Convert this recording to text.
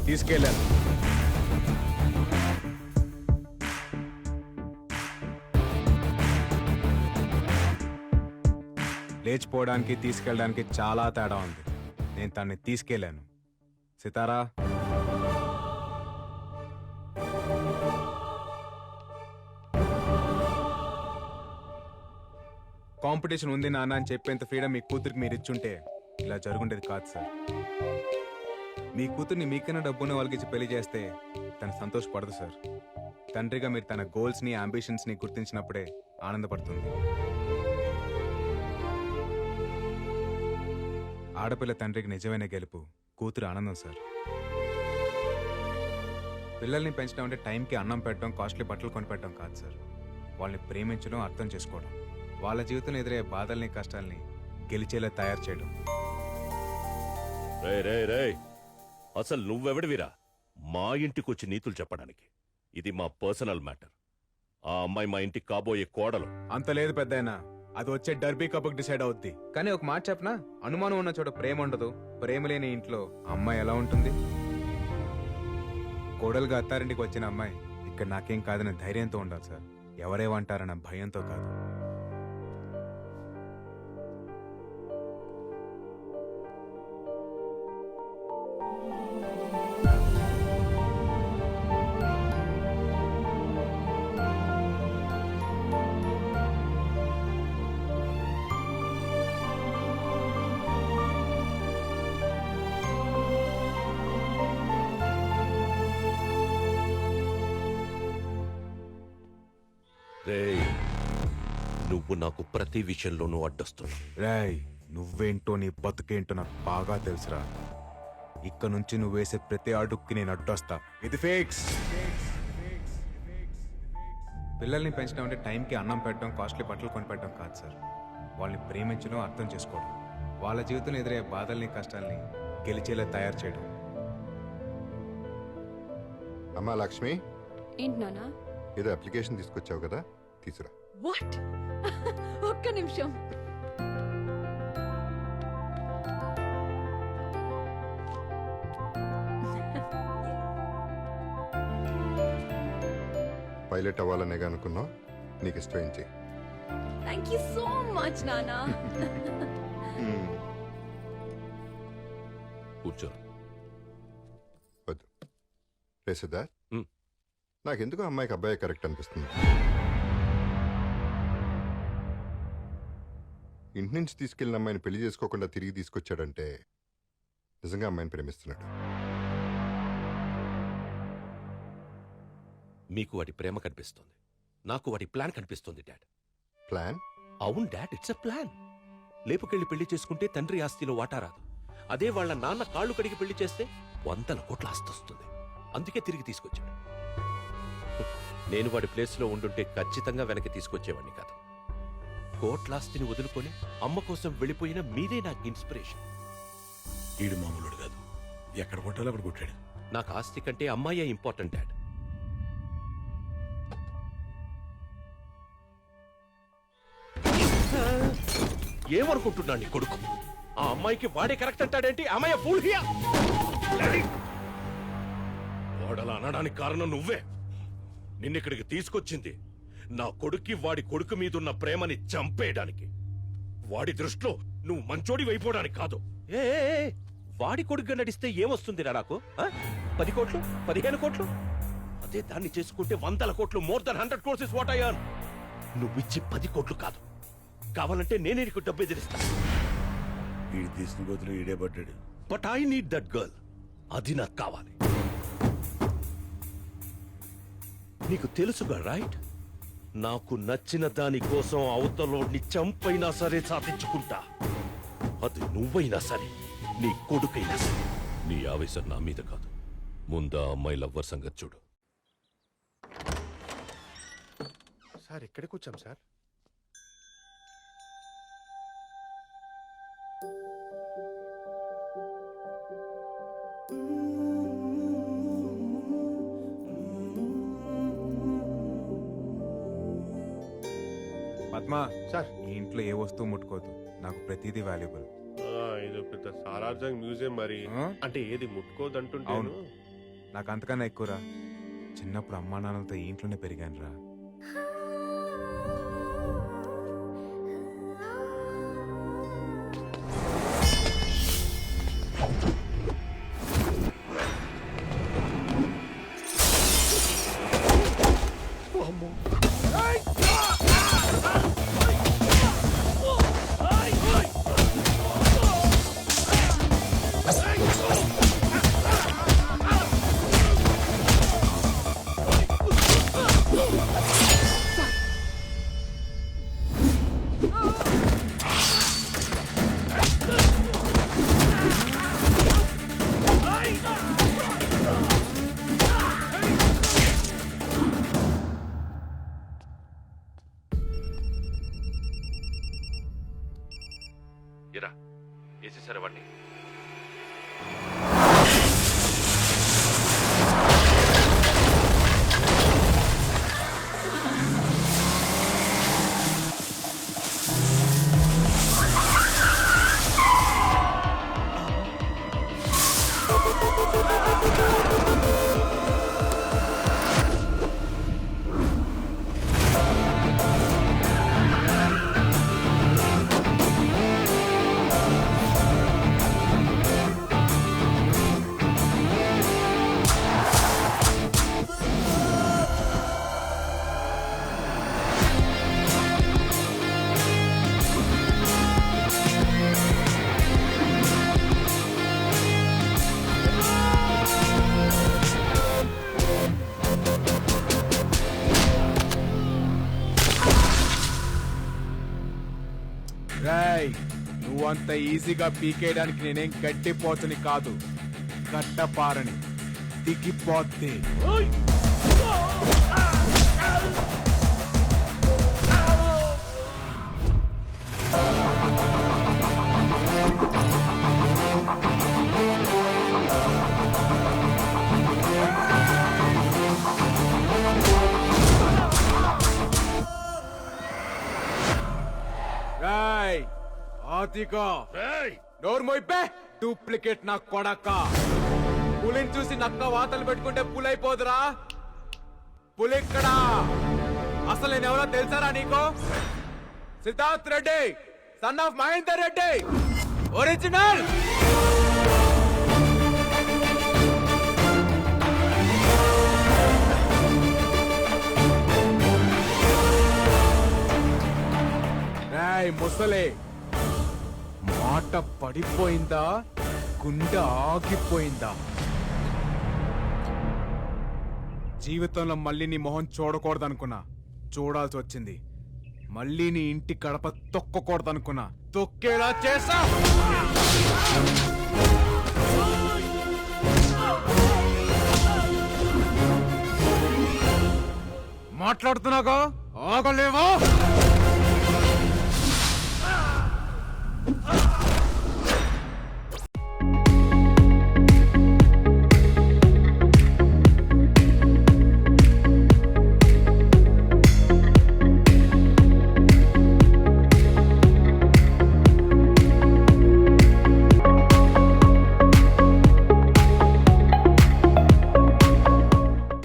తీసుకెళ్ళాను. లేచిపోవడానికి తీసుకెళ్ళడానికి చాలా తేడా ఉంది. నేను తన్ని తీసుకెళ్ళాను. సితారా, కాంపిటీషన్ ఉంది నాన్న అని చెప్పేంత ఫ్రీడమ్ మీ కూతురికి మీరు ఇచ్చుంటే ఇలా జరుగుండేది కాదు సార్. మీ కూతుర్ని మీకన్నా డబ్బున్న వాళ్ళకి ఇచ్చి పెళ్లి చేస్తే తను సంతోషపడదు సార్. తండ్రిగా మీరు తన గోల్స్ని అంబిషన్స్ని గుర్తించినప్పుడే ఆనందపడుతుంది. ఆడపిల్ల తండ్రికి నిజమైన గెలుపు కూతురు ఆనందం సార్. పిల్లల్ని పెంచడం అంటే టైంకి అన్నం పెట్టడం, కాస్ట్లీ బట్టలు కొనిపెట్టడం కాదు సార్. వాళ్ళని ప్రేమించడం, అర్థం చేసుకోవడం, వాళ్ళ జీవితంలో ఎదురయ్యే బాధల్ని కష్టాల్ని గెలిచేలా తయారు చేయడం. అసలు నువ్వెవడివిరా మా ఇంటికొచ్చి నీతులు చెప్పడానికి? ఇది మా పర్సనల్ మ్యాటర్. ఆ అమ్మాయి మా ఇంటికి కాబోయే కోడలు. అంత లేదు పెద్దాయన, అది వచ్చే డర్బీ కప్కి డిసైడ్ అవుద్ది. కానీ ఒక మాట చెప్పనా, అనుమానం ఉన్న చోట ప్రేమ ఉండదు. ప్రేమ లేని ఇంట్లో అమ్మాయి ఎలా ఉంటుంది? కోడలుగా అత్తారింటికి వచ్చిన అమ్మాయి ఇక్కడ నాకేం కాదనే ధైర్యంతో ఉండాలి సార్. ఎవరేమంటారన్న భయంతో కాదు. నువ్వు నాకు ప్రతి విషయంలోనూ అడ్డొస్తున్నావు. రేయ్, నువ్వేంటో నీ బతుకేంటో నాకు బాగా తెలుసురా. ఇక్కడ నుంచి నువ్వు వేసే ప్రతి అడుక్కి నేను అడ్డొస్తా. ఇది ఫిక్స్. పిల్లల్ని పెంచడం అంటే టైంకి అన్నం పెట్టడం, కాస్ట్లీ బట్టలు కొనిపెట్టడం కాదు సార్. వాళ్ళని ప్రేమించడం, అర్థం చేసుకోవడం, వాళ్ళ జీవితంలో ఎదురయ్యే బాధల్ని కష్టాల్ని గెలిచేలా తయారు చేయడం. అమ్మా లక్ష్మి, ఏంటి నానా? ఏదో అప్లికేషన్ తీసుకొచ్చావు కదా, తీసురా. వాట్? ఒక్క నిమిషం. పైలట్ అవ్వాలనేగా అనుకున్నావు, నీకు ఇష్టం. థ్యాంక్ యూ సో మచ్ నానా. కూర్చో. వద్దు రే సిద్ధార్థ్, నాకెందుకు అమ్మాయికి అబ్బాయి కరెక్ట్ అనిపిస్తుంది. ఇంటి నుంచి తీసుకెళ్ళిన అమ్మాయిని పెళ్లి చేసుకోకుండా తిరిగి తీసుకొచ్చాడంటే నిజంగా అమ్మాయిని ప్రేమిస్తున్నాడు. మీకు వాడి ప్రేమ కనిపిస్తుంది, నాకు వాడి ప్లాన్ కనిపిస్తుంది డాడ్. ప్లాన్? అవును డాడ్, ఇట్స్ ఎ ప్లాన్. లేపుకెళ్ళి పెళ్లి చేసుకుంటే తండ్రి ఆస్తిలో వాటా రాదు. అదే వాళ్ళ నాన్న కాళ్ళు కడిగి పెళ్లి చేస్తే 100 కోట్ల ఆస్తి వస్తుంది. అందుకే తిరిగి తీసుకొచ్చాడు. నేను వాడి ప్లేస్లో ఉండుంటే ఖచ్చితంగా వెనక్కి తీసుకొచ్చేవాడిని కాదు. కోట్లాస్తిని వదులుకొని అమ్మ కోసం వెళ్ళిపోయిన మీరే నాకు ఇన్స్పిరేషన్. ఈడు మామూలుడు కాదు, ఎక్కడ కొట్టాలో అక్కడ కొట్టాడు. నాకు ఆస్తి కంటే అమ్మాయే ఇంపార్టెంట్ డాడ్. ఏమనుకుంటున్నాను నీ కొడుకు? ఆ అమ్మాయికి వాడే కరెక్ట్ అంటాడేంటి? అమ్మాయి ఫూల్ హియా. వాడలా అనడానికి కారణం నువ్వే. నిన్నిక్కడికి తీసుకొచ్చింది నా కొడుక్కి వాడి కొడుకు మీదున్న ప్రేమని చంపేయడానికి. వాడి దృష్టిలో నువ్వు మంచోడి వైపోవడానికి కాదు. ఏ వాడి కొడుకుగా నడిస్తే ఏమొస్తుంది నాకు? 10 కోట్లు, 15 కోట్లు? అదే దాన్ని చేసుకుంటే 100 కోట్లు, more than 100 crores is what I earn. నువ్విచ్చి 10 కోట్లు కాదు, కావాలంటే నేనే నీకు డబ్బు ఎదిరిస్తా. వీడు తీసిన గోతులు ఈడే పడ్డాడు. But I need that girl. అది నాకు కావాలి. నీకు తెలుసుగా రైట్? నాకు నచ్చిన దాని కోసం అవతలోడిని చంపైనా సరే సాధించుకుంటా. అది నువ్వైనా సరే, నీ కొడుకైనా సరే. నీ ఆవేశం నా మీద కాదు, ముందా అమ్మాయి లవ్వర్ సంగతి చూడు. సార్ ఎక్కడికి వచ్చాం సార్? పద్మా సార్, ఈ ఇంట్లో ఏ వస్తువు ముట్టుకోదు, నాకు ప్రతిదీ వాల్యుబుల్. ఇది పెద్ద సాలార్జంగ్ మ్యూజియం మరి. ఆ? అంటే ఏది ముట్టుకోదంటుంటాను. నాకు అంతకన్నా ఎక్కువరా. చిన్నప్పుడు అమ్మా నాన్నలతో ఈ ఇంట్లోనే పెరిగాను రా. ఇరా వేసేసారు వాడిని. రేయ్, నువ్వంత ఈజీగా పీకేయడానికి నేనేం గట్టిపోతుని కాదు, గడ్డపారని దిగిపోద్ది. రేయ్, ఆతిగా రేయ్, నోరు మోయిపే, డూప్లికేట్ నా కొడక. పులిని చూసి నక్క వాతలు పెట్టుకుంటే పులైపోదురా. పులిక్కడా అసలు నేనెవరో తెలుసారా నీకు? Siddharth Reddy, son of Mahender Reddy, original. రేయ్ ముసలే, మాట పడిపోయిందా, గుండె ఆగిపోయిందా? జీవితంలో మళ్ళీ నీ మొహం చూడకూడదనుకున్నా, చూడాల్సి వచ్చింది. మళ్ళీ నీ ఇంటి గడప తొక్కకూడదనుకున్నా, తొక్కేలా చేసా. మాట్లాడుతున్నాగా, ఆగలేవా?